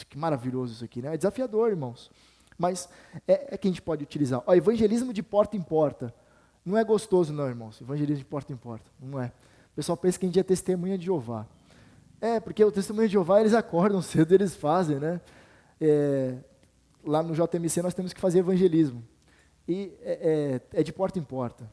Que maravilhoso isso aqui, né? É desafiador, irmãos. Mas é que a gente pode utilizar. Ó, evangelismo de porta em porta. Não é gostoso, não, irmãos. Evangelismo de porta em porta. Não é. O pessoal pensa que a gente é testemunha de Jeová. Porque o testemunho de Jeová, eles acordam cedo, eles fazem, né? Lá no JMC nós temos que fazer evangelismo. E é de porta em porta.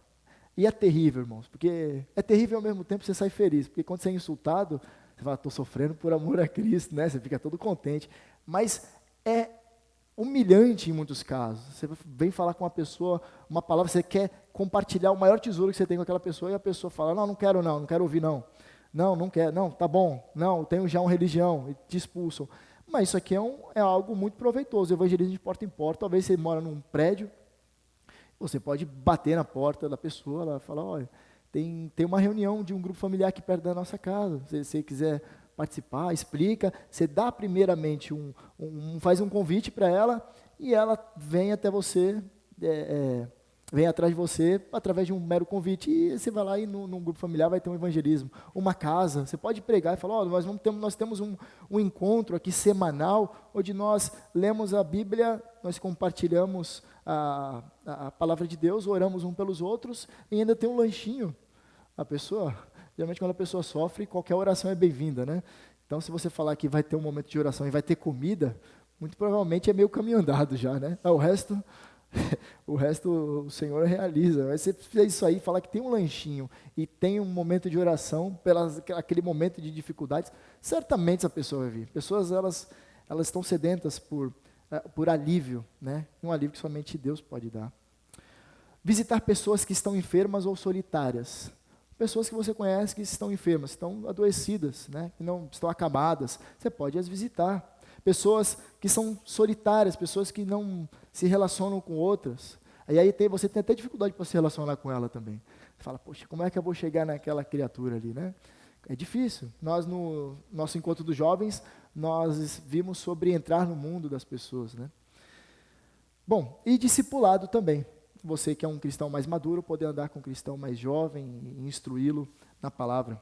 E é terrível, irmãos, porque é terrível ao mesmo tempo você sai feliz, porque quando você é insultado, você fala, estou sofrendo por amor a Cristo, né? Você fica todo contente. Mas é humilhante em muitos casos. Você vem falar com uma pessoa, uma palavra, você quer compartilhar o maior tesouro que você tem com aquela pessoa, e a pessoa fala, não quero não, não quero ouvir não. Não quero, não, tá bom, não, tenho já uma religião, e te expulsam. Mas isso aqui é algo muito proveitoso, evangelismo de porta em porta. Talvez você mora num prédio, você pode bater na porta da pessoa, ela fala, olha, tem uma reunião de um grupo familiar aqui perto da nossa casa, se você quiser participar, explica, você dá primeiramente faz um convite para ela, e ela vem até você, vem atrás de você, através de um mero convite, e você vai lá e num grupo familiar vai ter um evangelismo. Uma casa, você pode pregar e falar, nós temos um encontro aqui semanal, onde nós lemos a Bíblia, nós compartilhamos a palavra de Deus, oramos um pelos outros, e ainda tem um lanchinho. Geralmente quando a pessoa sofre, qualquer oração é bem-vinda, né? Então, se você falar que vai ter um momento de oração e vai ter comida, muito provavelmente é meio caminho andado já, né? O resto o Senhor realiza. Mas se você fizer isso aí, falar que tem um lanchinho e tem um momento de oração, aquele momento de dificuldades, certamente essa pessoa vai vir. Pessoas, elas estão sedentas por alívio, né? Um alívio que somente Deus pode dar. Visitar pessoas que estão enfermas ou solitárias. Pessoas que você conhece que estão enfermas, estão adoecidas, né? Que não estão acamadas. Você pode as visitar. Pessoas que são solitárias, pessoas que não se relacionam com outras. Aí você tem até dificuldade para se relacionar com ela também. Você fala, poxa, como é que eu vou chegar naquela criatura ali, né? É difícil. Nós, no nosso encontro dos jovens, nós vimos sobre entrar no mundo das pessoas, né? Bom, e discipulado também. Você que é um cristão mais maduro, poder andar com um cristão mais jovem e instruí-lo na palavra.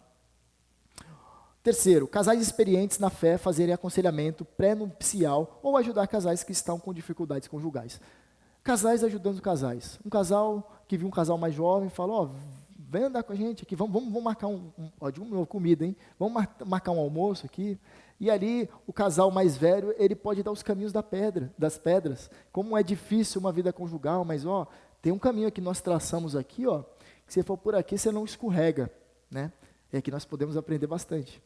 Terceiro, casais experientes na fé fazerem aconselhamento pré-nupcial ou ajudar casais que estão com dificuldades conjugais. Casais ajudando casais. Um casal que viu um casal mais jovem fala, vem andar com a gente aqui, vamos marcar de novo comida, hein? Vamos marcar um almoço aqui. E ali, o casal mais velho, ele pode dar os caminhos das pedras. Como é difícil uma vida conjugal, mas tem um caminho que nós traçamos aqui, que se for por aqui, você não escorrega, né? É que nós podemos aprender bastante.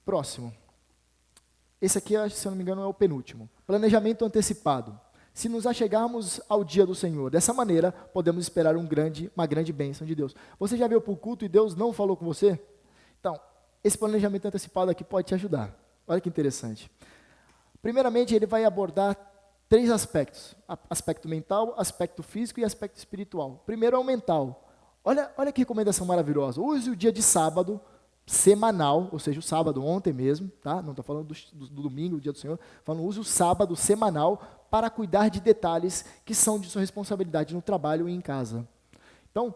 Próximo. Esse aqui, se eu não me engano, é o penúltimo. Planejamento antecipado. Se nos achegarmos ao dia do Senhor, dessa maneira, podemos esperar uma grande bênção de Deus. Você já veio para o culto e Deus não falou com você? Então, esse planejamento antecipado aqui pode te ajudar. Olha que interessante. Primeiramente, ele vai abordar 3 aspectos. Aspecto mental, aspecto físico e aspecto espiritual. Primeiro é o mental. Olha que recomendação maravilhosa. Use o dia de sábado semanal, ou seja, o sábado ontem mesmo, tá? Não estou falando do domingo, o dia do Senhor, falando use o sábado semanal para cuidar de detalhes que são de sua responsabilidade no trabalho e em casa. Então,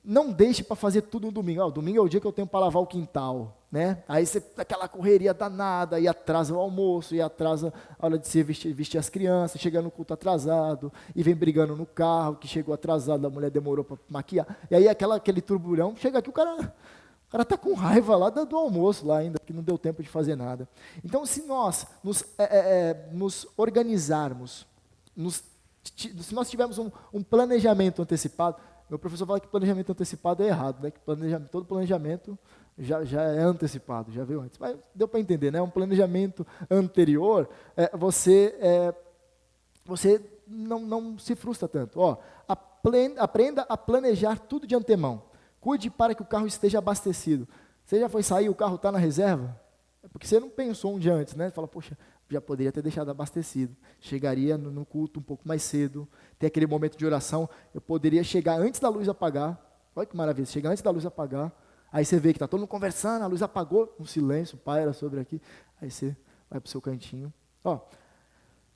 não deixe para fazer tudo no domingo. Domingo é o dia que eu tenho para lavar o quintal, né? Aí você aquela correria danada, e atrasa o almoço, e atrasa a hora de se vestir as crianças, chega no culto atrasado, e vem brigando no carro, que chegou atrasado, a mulher demorou para maquiar. E aí aquele turbulhão, chega aqui, o cara está com raiva lá do almoço, lá ainda, que não deu tempo de fazer nada. Então, se nós nos organizarmos, se nós tivermos um planejamento antecipado, meu professor fala que planejamento antecipado é errado, né? Que todo planejamento já é antecipado, já veio antes. Mas deu para entender, né? Um planejamento anterior, você não se frustra tanto. Aprenda a planejar tudo de antemão. Cuide para que o carro esteja abastecido. Você já foi sair, o carro está na reserva? É porque você não pensou um dia antes, né? Fala, poxa, já poderia ter deixado abastecido. Chegaria no culto um pouco mais cedo, tem aquele momento de oração, eu poderia chegar antes da luz apagar. Olha que maravilha, chega antes da luz apagar, aí você vê que está todo mundo conversando, a luz apagou, um silêncio, paira sobre aqui, aí você vai para o seu cantinho.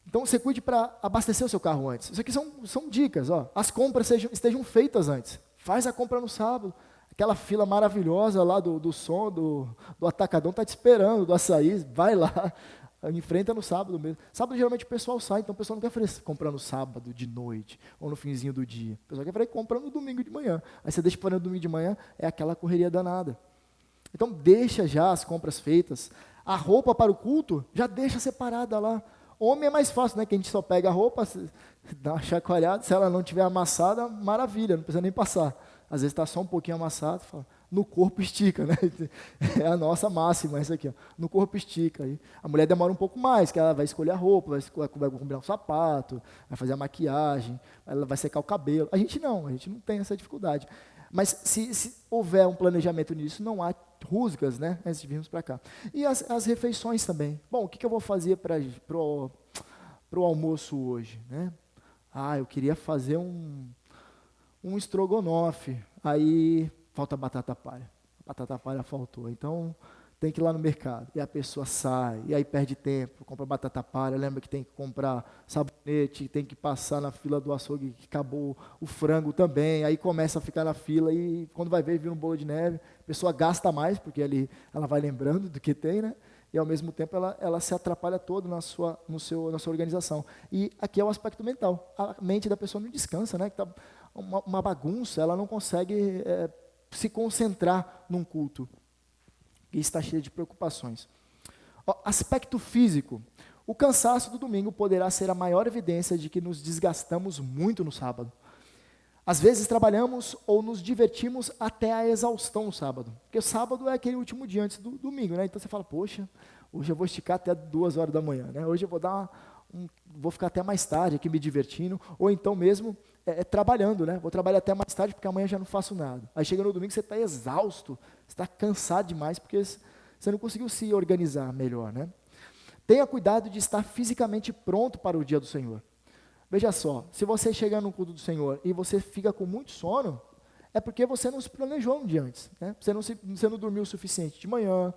Então você cuide para abastecer o seu carro antes. Isso aqui são dicas. As compras estejam feitas antes. Faz a compra no sábado. aquela fila maravilhosa lá do som, do Atacadão está te esperando, do açaí, vai lá, enfrenta no sábado mesmo. Sábado geralmente o pessoal sai, então o pessoal não quer comprar no sábado de noite, ou no finzinho do dia. O pessoal quer comprar no domingo de manhã. Aí você deixa para no domingo de manhã, é aquela correria danada. Então deixa já as compras feitas. A roupa para o culto, já deixa separada lá. Homem é mais fácil, né? Que a gente só pega a roupa, dá uma chacoalhada, se ela não tiver amassada, maravilha, não precisa nem passar. Às vezes está só um pouquinho amassado, fala, no corpo estica, né? É a nossa máxima, essa aqui, ó. No corpo estica. Aí a mulher demora um pouco mais, que ela vai escolher a roupa, vai comprar um sapato, vai fazer a maquiagem, ela vai secar o cabelo. A gente não tem essa dificuldade. Mas se houver um planejamento nisso, não há rusgas, né? Antes de virmos para cá. E as refeições também. Bom, o que eu vou fazer para o almoço hoje, né? Eu queria fazer um estrogonofe. Aí falta batata palha. A batata palha faltou. Então tem que ir lá no mercado. E a pessoa sai, e aí perde tempo, compra batata palha, lembra que tem que comprar sabonete, tem que passar na fila do açougue, que acabou o frango também, aí começa a ficar na fila, e quando vai ver, vira um bolo de neve, a pessoa gasta mais, porque ali ela vai lembrando do que tem, né? E ao mesmo tempo ela se atrapalha todo na sua organização. E aqui é o aspecto mental. A mente da pessoa não descansa, né? Que tá uma bagunça, ela não consegue se concentrar num culto. E está cheio de preocupações. Aspecto físico. O cansaço do domingo poderá ser a maior evidência de que nos desgastamos muito no sábado. Às vezes trabalhamos ou nos divertimos até a exaustão no sábado. Porque o sábado é aquele último dia antes do domingo, né? Então você fala, poxa, hoje eu vou esticar até 2 horas da manhã, né? Hoje eu vou ficar até mais tarde aqui me divertindo, ou então mesmo trabalhando, né? Vou trabalhar até mais tarde porque amanhã já não faço nada. Aí chega no domingo, você está exausto, você está cansado demais porque você não conseguiu se organizar melhor, né? Tenha cuidado de estar fisicamente pronto para o dia do Senhor. Veja só, se você chegar no culto do Senhor e você fica com muito sono, é porque você não se planejou um dia antes, né? Você não dormiu o suficiente de manhã,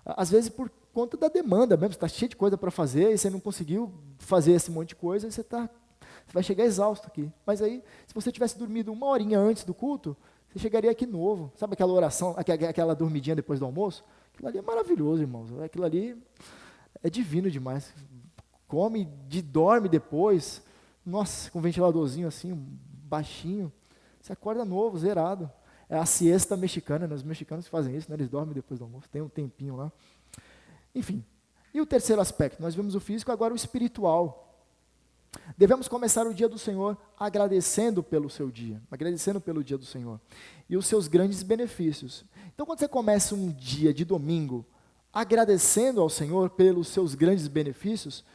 às vezes por conta da demanda mesmo, você está cheio de coisa para fazer e você não conseguiu fazer esse monte de coisa, e você vai chegar exausto aqui. Mas aí, se você tivesse dormido 1 horinha antes do culto, você chegaria aqui novo. Sabe aquela oração, aquela dormidinha depois do almoço? Aquilo ali é maravilhoso, irmãos. Aquilo ali é divino demais. Come, dorme depois. Nossa, com um ventiladorzinho assim, baixinho. Você acorda novo, zerado. É a siesta mexicana, né? Os mexicanos fazem isso, né? Eles dormem depois do almoço, tem um tempinho lá. Enfim. E o terceiro aspecto? Nós vimos o físico, agora o espiritual. Devemos começar o dia do Senhor agradecendo pelo seu dia, agradecendo pelo dia do Senhor e os seus grandes benefícios. Então, quando você começa um dia de domingo agradecendo ao Senhor pelos seus grandes benefícios,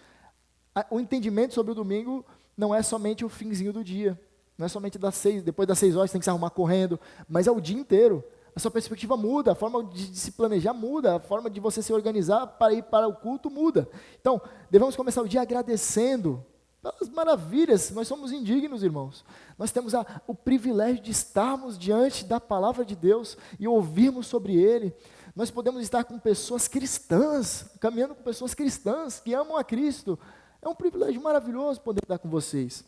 o entendimento sobre o domingo não é somente o finzinho do dia, não é somente depois das 6 horas você tem que se arrumar correndo, mas é o dia inteiro. A sua perspectiva muda, a forma de se planejar muda, a forma de você se organizar para ir para o culto muda. Então, devemos começar o dia agradecendo pelas maravilhas. Nós somos indignos, irmãos. Nós temos o privilégio de estarmos diante da palavra de Deus e ouvirmos sobre Ele. Nós podemos estar com pessoas cristãs, caminhando com pessoas cristãs que amam a Cristo. É um privilégio maravilhoso poder estar com vocês.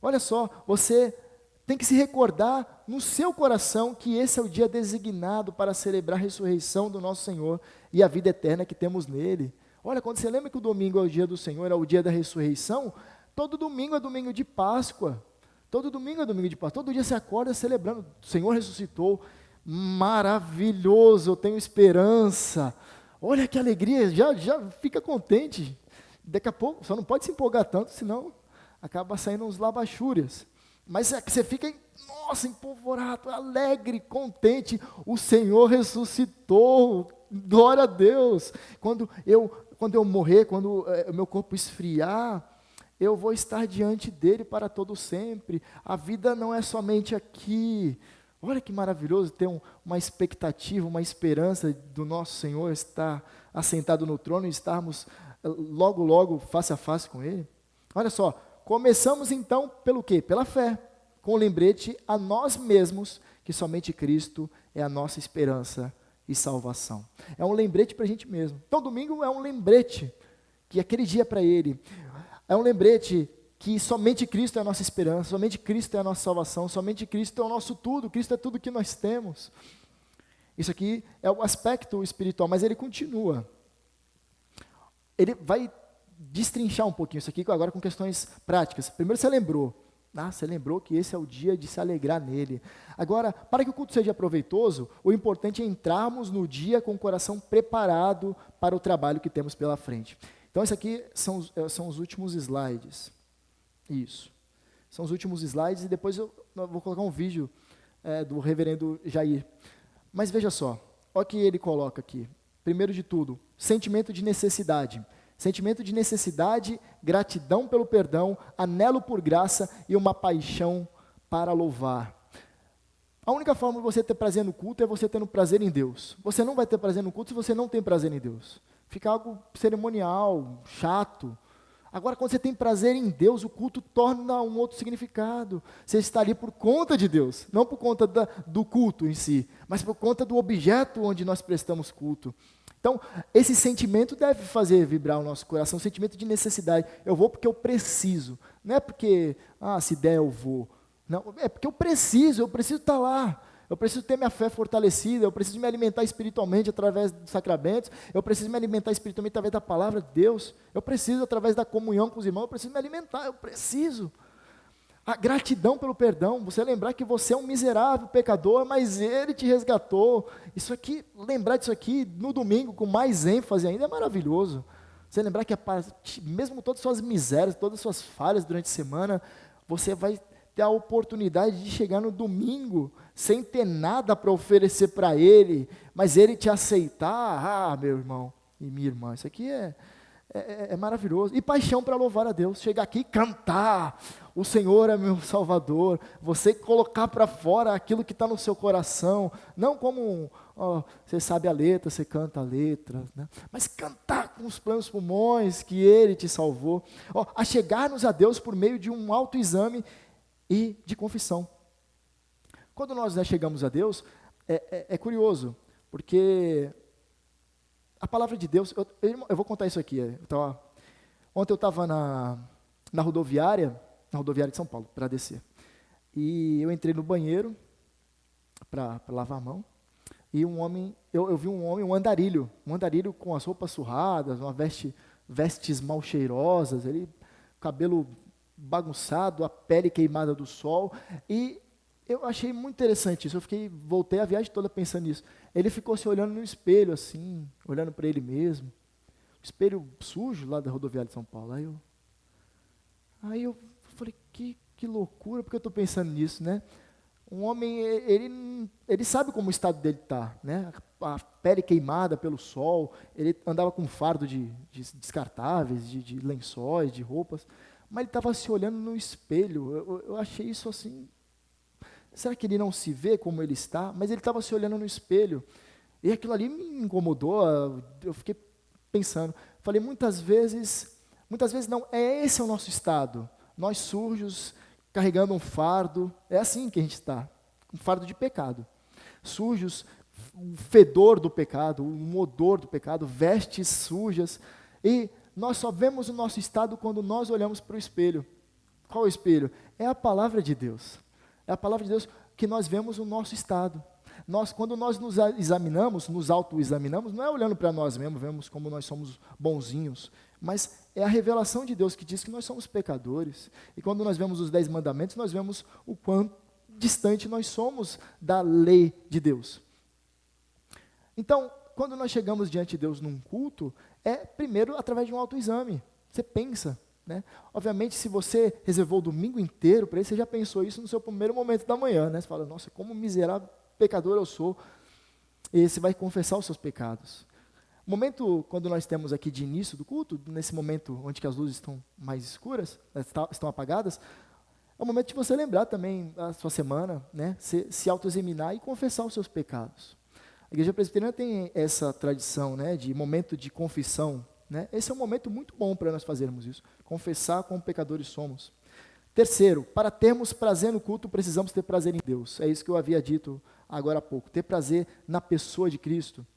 Olha só, você tem que se recordar no seu coração que esse é o dia designado para celebrar a ressurreição do nosso Senhor e a vida eterna que temos nele. Olha, quando você lembra que o domingo é o dia do Senhor, é o dia da ressurreição, todo domingo é domingo de Páscoa. Todo domingo é domingo de Páscoa. Todo dia você acorda celebrando, o Senhor ressuscitou. Maravilhoso, eu tenho esperança. Olha que alegria, já fica contente. Daqui a pouco, só não pode se empolgar tanto, senão acaba saindo uns labachúrias. Mas você fica, nossa, empolvorado, alegre, contente. O Senhor ressuscitou, glória a Deus. Quando eu morrer, quando o meu corpo esfriar, eu vou estar diante dele para todo sempre. A vida não é somente aqui. Olha que maravilhoso ter uma expectativa, uma esperança do nosso Senhor estar assentado no trono e estarmos logo, logo, face a face com Ele. Olha só, começamos então pelo quê? Pela fé, com o lembrete a nós mesmos que somente Cristo é a nossa esperança e salvação. É um lembrete para a gente mesmo. Então domingo é um lembrete, que aquele dia é para Ele. É um lembrete que somente Cristo é a nossa esperança, somente Cristo é a nossa salvação, somente Cristo é o nosso tudo, Cristo é tudo que nós temos. Isso aqui é o aspecto espiritual, mas ele continua. Ele vai destrinchar um pouquinho isso aqui agora com questões práticas. Primeiro você lembrou que esse é o dia de se alegrar nele. Agora, para que o culto seja proveitoso, o importante é entrarmos no dia com o coração preparado para o trabalho que temos pela frente. Então, isso aqui são os últimos slides. Isso. São os últimos slides e depois eu vou colocar um vídeo do reverendo Jair. Mas veja só, olha o que ele coloca aqui. Primeiro de tudo, sentimento de necessidade. Sentimento de necessidade, gratidão pelo perdão, anelo por graça e uma paixão para louvar. A única forma de você ter prazer no culto é você tendo prazer em Deus. Você não vai ter prazer no culto se você não tem prazer em Deus. Fica algo cerimonial, chato. Agora, quando você tem prazer em Deus, o culto torna um outro significado. Você está ali por conta de Deus, não por conta do culto em si, mas por conta do objeto onde nós prestamos culto. Então, esse sentimento deve fazer vibrar o nosso coração, um sentimento de necessidade. Eu vou porque eu preciso. Não é porque, se der eu vou. Não, é porque eu preciso estar lá. Eu preciso ter minha fé fortalecida, eu preciso me alimentar espiritualmente através dos sacramentos, eu preciso me alimentar espiritualmente através da palavra de Deus, eu preciso através da comunhão com os irmãos, eu preciso me alimentar, eu preciso. A gratidão pelo perdão, você lembrar que você é um miserável pecador, mas Ele te resgatou. Isso aqui, lembrar disso aqui no domingo com mais ênfase ainda é maravilhoso. Você lembrar que mesmo todas as suas misérias, todas as suas falhas durante a semana, você vai ter a oportunidade de chegar no domingo sem ter nada para oferecer para Ele, mas Ele te aceitar. Meu irmão e minha irmã, isso aqui é maravilhoso. E paixão para louvar a Deus, chegar aqui e cantar, o Senhor é meu Salvador, você colocar para fora aquilo que está no seu coração, não como, você sabe a letra, você canta a letra, né? Mas cantar com os plenos pulmões que Ele te salvou, a chegar-nos a Deus por meio de um autoexame e de confissão. Quando nós chegamos a Deus, é curioso, porque a palavra de Deus, eu vou contar isso aqui. Ontem eu estava na rodoviária de São Paulo, para descer, e eu entrei no banheiro para lavar a mão, e eu vi um andarilho com as roupas surradas, vestes mal cheirosas, cabelo bagunçado, a pele queimada do sol, e eu achei muito interessante isso, voltei a viagem toda pensando nisso. Ele ficou se olhando no espelho, assim, olhando para ele mesmo, espelho sujo lá da rodoviária de São Paulo. Aí eu falei, que loucura, porque eu estou pensando nisso, né? Um homem, ele sabe como o estado dele está, né? A pele queimada pelo sol, ele andava com um fardo de descartáveis, de lençóis, de roupas, mas ele estava se olhando no espelho. Eu achei isso assim, será que ele não se vê como ele está? Mas ele estava se olhando no espelho, e aquilo ali me incomodou, eu fiquei pensando, falei, muitas vezes não, esse é o nosso estado, nós sujos, carregando um fardo, é assim que a gente está, um fardo de pecado, sujos, o fedor do pecado, o odor do pecado, vestes sujas, e nós só vemos o nosso estado quando nós olhamos para o espelho. Qual é o espelho? É a palavra de Deus. É a palavra de Deus que nós vemos o nosso estado. Quando nós nos examinamos, nos autoexaminamos, não é olhando para nós mesmos, vemos como nós somos bonzinhos, mas é a revelação de Deus que diz que nós somos pecadores. E quando nós vemos os 10 mandamentos, nós vemos o quão distante nós somos da lei de Deus. Então, quando nós chegamos diante de Deus num culto, primeiro através de um autoexame. Você pensa, né? Obviamente, se você reservou o domingo inteiro para isso, você já pensou isso no seu primeiro momento da manhã, né? Você fala, nossa, como miserável pecador eu sou. E você vai confessar os seus pecados. O momento, quando nós temos aqui de início do culto, nesse momento onde que as luzes estão mais escuras, estão apagadas, é o momento de você lembrar também a sua semana, né? Se autoexaminar e confessar os seus pecados. A Igreja Presbiteriana tem essa tradição, né, de momento de confissão, né? Esse é um momento muito bom para nós fazermos isso, confessar como pecadores somos. Terceiro, para termos prazer no culto, precisamos ter prazer em Deus. É isso que eu havia dito agora há pouco, ter prazer na pessoa de Cristo.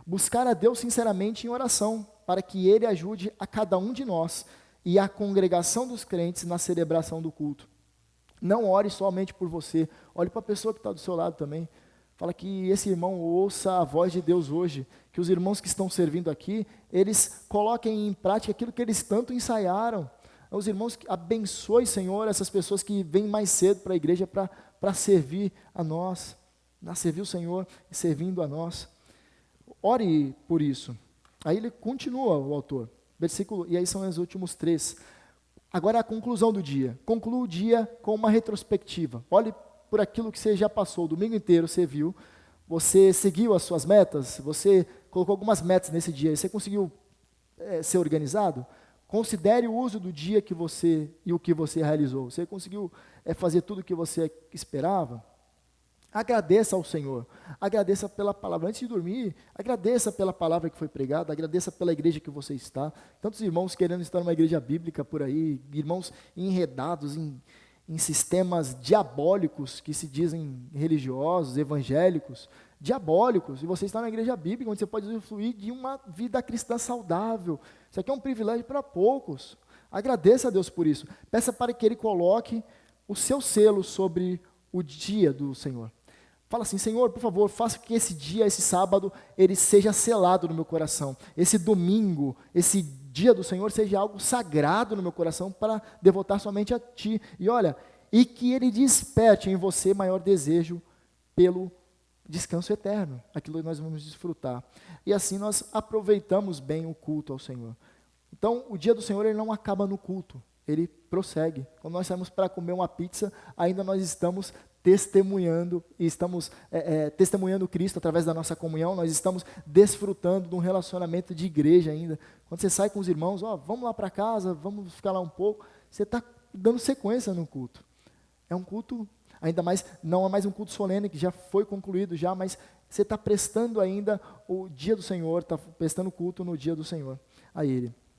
Buscar a Deus sinceramente em oração, para que Ele ajude a cada um de nós e a congregação dos crentes na celebração do culto. Não ore somente por você, olhe para a pessoa que está do seu lado também. Fala que esse irmão ouça a voz de Deus hoje, que os irmãos que estão servindo aqui, eles coloquem em prática aquilo que eles tanto ensaiaram. Os irmãos, abençoe, Senhor, essas pessoas que vêm mais cedo para a igreja para servir a nós, para servir o Senhor e servindo a nós. Ore por isso. Aí ele continua, o autor, versículo, e aí são os últimos 3. Agora é a conclusão do dia. Conclua o dia com uma retrospectiva. Olhe por aquilo que você já passou, o domingo inteiro você viu, você seguiu as suas metas, você colocou algumas metas nesse dia, você conseguiu ser organizado? Considere o uso do dia que você e o que você realizou. Você conseguiu fazer tudo o que você esperava? Agradeça ao Senhor, agradeça pela palavra. Antes de dormir, agradeça pela palavra que foi pregada, agradeça pela igreja que você está. Tantos irmãos querendo estar numa igreja bíblica por aí, irmãos enredados em sistemas diabólicos que se dizem religiosos, evangélicos, diabólicos, e você está na igreja bíblica, onde você pode usufruir de uma vida cristã saudável. Isso aqui é um privilégio para poucos. Agradeça a Deus por isso. Peça para que Ele coloque o seu selo sobre o dia do Senhor. Fala assim: Senhor, por favor, faça que esse dia, esse sábado, ele seja selado no meu coração. Esse domingo, esse dia do Senhor seja algo sagrado no meu coração para devotar somente a Ti. E olha, e que Ele desperte em você maior desejo pelo descanso eterno, aquilo que nós vamos desfrutar. E assim nós aproveitamos bem o culto ao Senhor. Então, o dia do Senhor ele não acaba no culto, ele prossegue. Quando nós saímos para comer uma pizza, ainda nós estamos testemunhando, e estamos testemunhando Cristo através da nossa comunhão, nós estamos desfrutando de um relacionamento de igreja ainda. Quando você sai com os irmãos, vamos lá para casa, vamos ficar lá um pouco, você está dando sequência no culto. É um culto, ainda mais, não é mais um culto solene, que já foi concluído já, mas você está prestando ainda o dia do Senhor, está prestando culto no dia do Senhor a Ele.